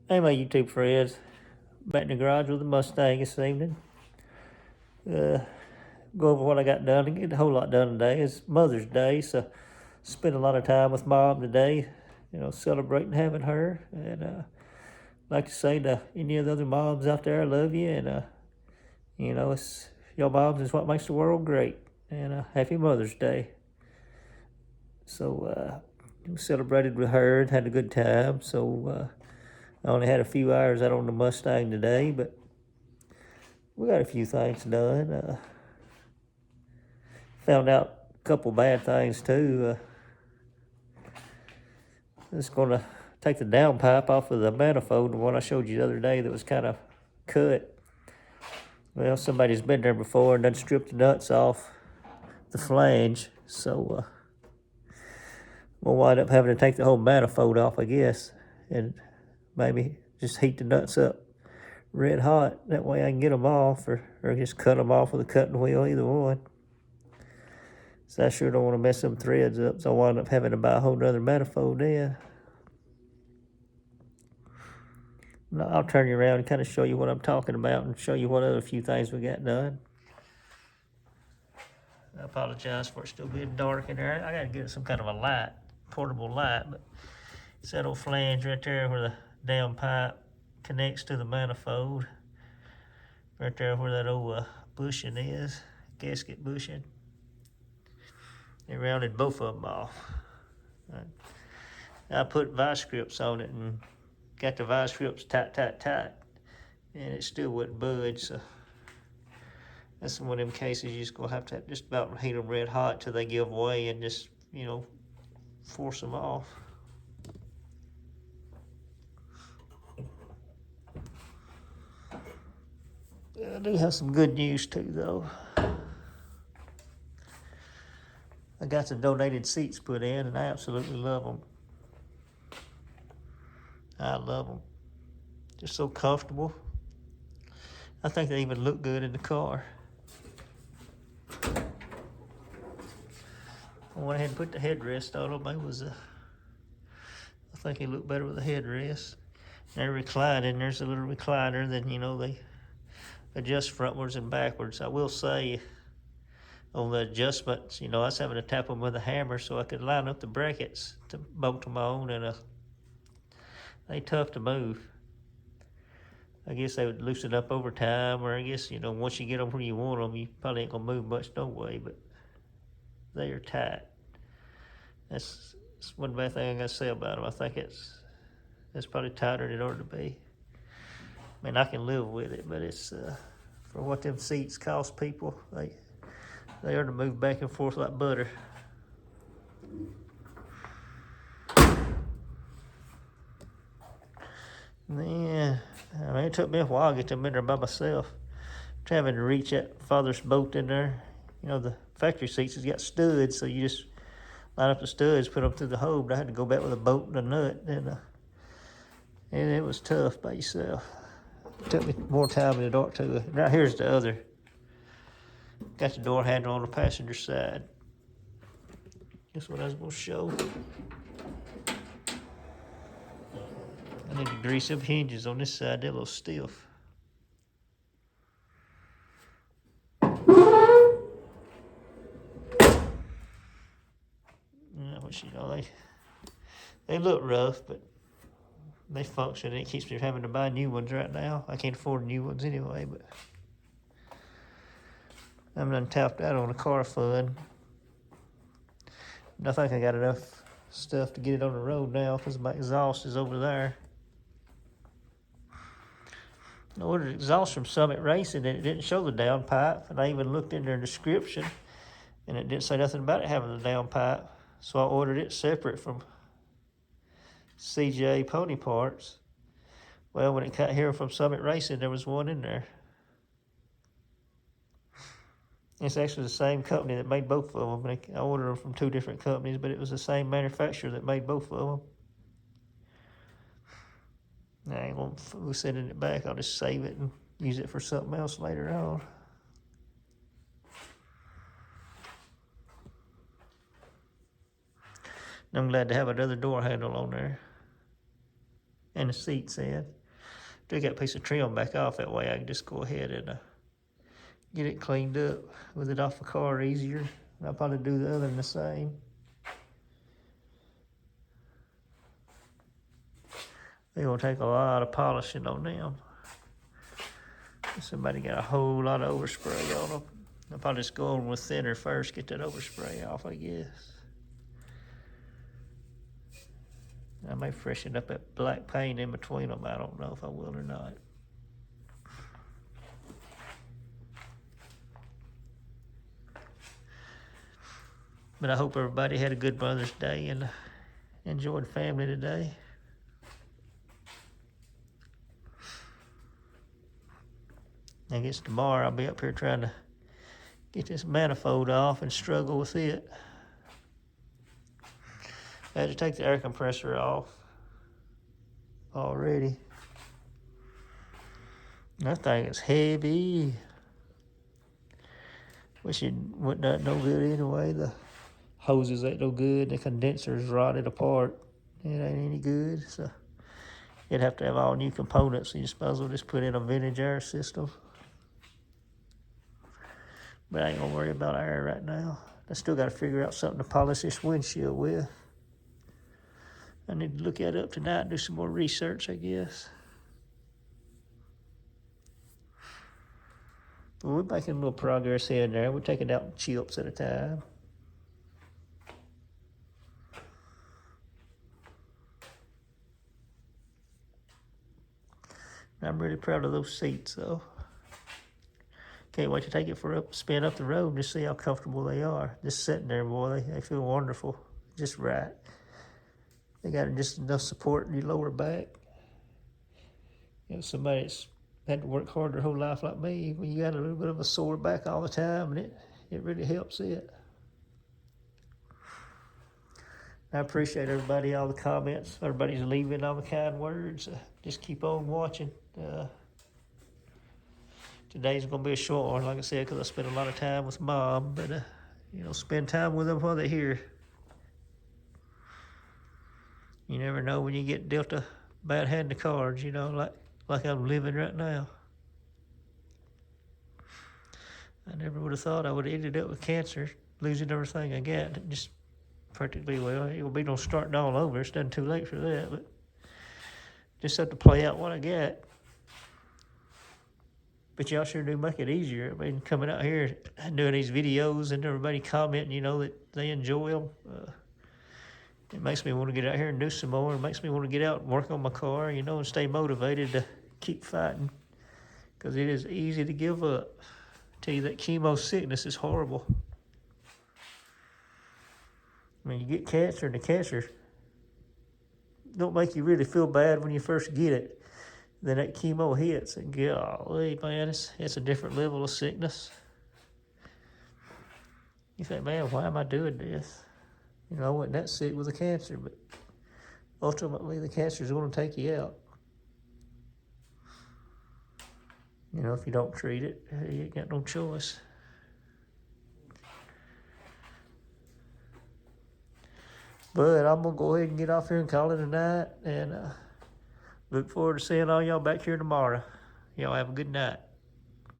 Hey, my YouTube friends. Back in the garage with the Mustang this evening. Uh, go over what I got done. I get a whole lot done today. It's Mother's Day, so spent a lot of time with Mom today. Celebrating having her. And like to say to any of the other moms out there, I love you. And it's your moms is what makes the world great. And happy Mother's Day. So celebrated with her and had a good time. So I only had a few hours out on the Mustang today, but we got a few things done. Found out a couple bad things too. Just gonna take the downpipe off of the manifold, the one I showed you the other day that was kind of cut. Well, somebody's been there before and done stripped the nuts off the flange, so we'll wind up having to take the whole manifold off, I guess, and maybe just heat the nuts up red hot. That way I can get them off, or just cut them off with a cutting wheel, either one. So I sure don't want to mess them threads up, so I wind up having to buy a whole nother manifold then. I'll turn you around and kind of show you what I'm talking about and show you what other few things we got done. I apologize for it still being dark in there. I gotta get some kind of a light, portable light, but it's that old flange right there where the downpipe connects to the manifold. Right there where that old bushing is, gasket bushing. They rounded both of them off. I put vice grips on it and got the vice grips tight, and it still wouldn't budge. So that's one of them cases you're just gonna have to just about heat them red hot till they give way and just force them off. I do have some good news too, though. I got some donated seats put in, and I absolutely love them. I love them. They're so comfortable. I think they even look good in the car. I went ahead and put the headrest on them. I think they look better with a headrest. They're reclining. There's a little recliner. Then they adjust frontwards and backwards. I will say, on the adjustments, I was having to tap them with a hammer so I could line up the brackets to bolt them on, and they tough to move. I guess they would loosen up over time, or I guess, once you get them where you want them, you probably ain't gonna move much no way, but they are tight. That's one bad thing I gotta say about them. I think it's probably tighter than it ought to be. I mean, I can live with it, but it's for what them seats cost people, they are to move back and forth like butter. Yeah, I mean, it took me a while to get them in there by myself. Having to reach that farthest bolt in there. The factory seats has got studs, so you just line up the studs, put them through the hole. But I had to go back with a bolt and a nut, and it was tough by yourself. It took me more time in the dark too. Now here's the other. Got the door handle on the passenger side. That's what I was gonna show. I need to grease up hinges on this side. They're a little stiff. Which they look rough, but they function. It keeps me having to buy new ones right now. I can't afford new ones anyway, but I'm done tapped out on the car fund. And I think I got enough stuff to get it on the road now because my exhaust is over there. I ordered exhaust from Summit Racing and it didn't show the downpipe, and I even looked in their description and it didn't say nothing about it having the downpipe. So I ordered it separate from CJ Pony Parts. Well, when it got here from Summit Racing, there was one in there. It's actually the same company that made both of them. I ordered them from two different companies, but it was the same manufacturer that made both of them. I ain't gonna sending it back. I'll just save it and use it for something else later on. I'm glad to have another door handle on there. and the seats in. Take that piece of trim back off, that way I can just go ahead and get it cleaned up with it off the car easier. I'll probably do the other in the same. They're gonna take a lot of polishing on them. Somebody got a whole lot of overspray on them. I'll probably just go on with thinner first, get that overspray off, I guess. I may freshen up that black paint in between them. I don't know if I will or not. But I hope everybody had a good Mother's Day and enjoyed family today. I guess tomorrow I'll be up here trying to get this manifold off and struggle with it. I had to take the air compressor off already. That thing is heavy. Wish it wasn't that no good anyway. The hoses ain't no good. The condenser's rotted apart. It ain't any good. So you'd have to have all new components. So you might as well just put in a vintage air system. But I ain't gonna worry about air right now. I still gotta figure out something to polish this windshield with. I need to look at it up tonight and do some more research, I guess. Well, we're making a little progress here and there. We're taking out chips at a time. I'm really proud of those seats, though. Can't wait to take it for a spin up the road and just see how comfortable they are. Just sitting there, boy, they feel wonderful. Just right. They got just enough support in your lower back. You know, somebody that's had to work hard their whole life like me, when you got a little bit of a sore back all the time, and it really helps it. I appreciate everybody, all the comments. Everybody's leaving all the kind words. Just keep on watching. Today's gonna be a short one, like I said, because I spent a lot of time with Mom. But you know, spend time with them while they're here. You never know when you get dealt a bad hand of cards. You know, like I'm living right now. I never would have thought I would have ended up with cancer, losing everything I got. Just practically, well, it'll be no starting all over. It's done too late for that, but just have to play out what I got. But y'all sure do make it easier. I mean, coming out here and doing these videos and everybody commenting, you know, that they enjoy them. It makes me want to get out here and do some more. It makes me want to get out and work on my car, you know, and stay motivated to keep fighting. Because it is easy to give up. I tell you, that chemo sickness is horrible. I mean, you get cancer, and the cancer don't make you really feel bad when you first get it. Then that chemo hits, and golly, man, it's a different level of sickness. You think, man, why am I doing this? You know, I wasn't that sick with the cancer, but ultimately the cancer is going to take you out. You know, if you don't treat it, you ain't got no choice. But I'm going to go ahead and get off here and call it a night, and look forward to seeing all y'all back here tomorrow. Y'all have a good night.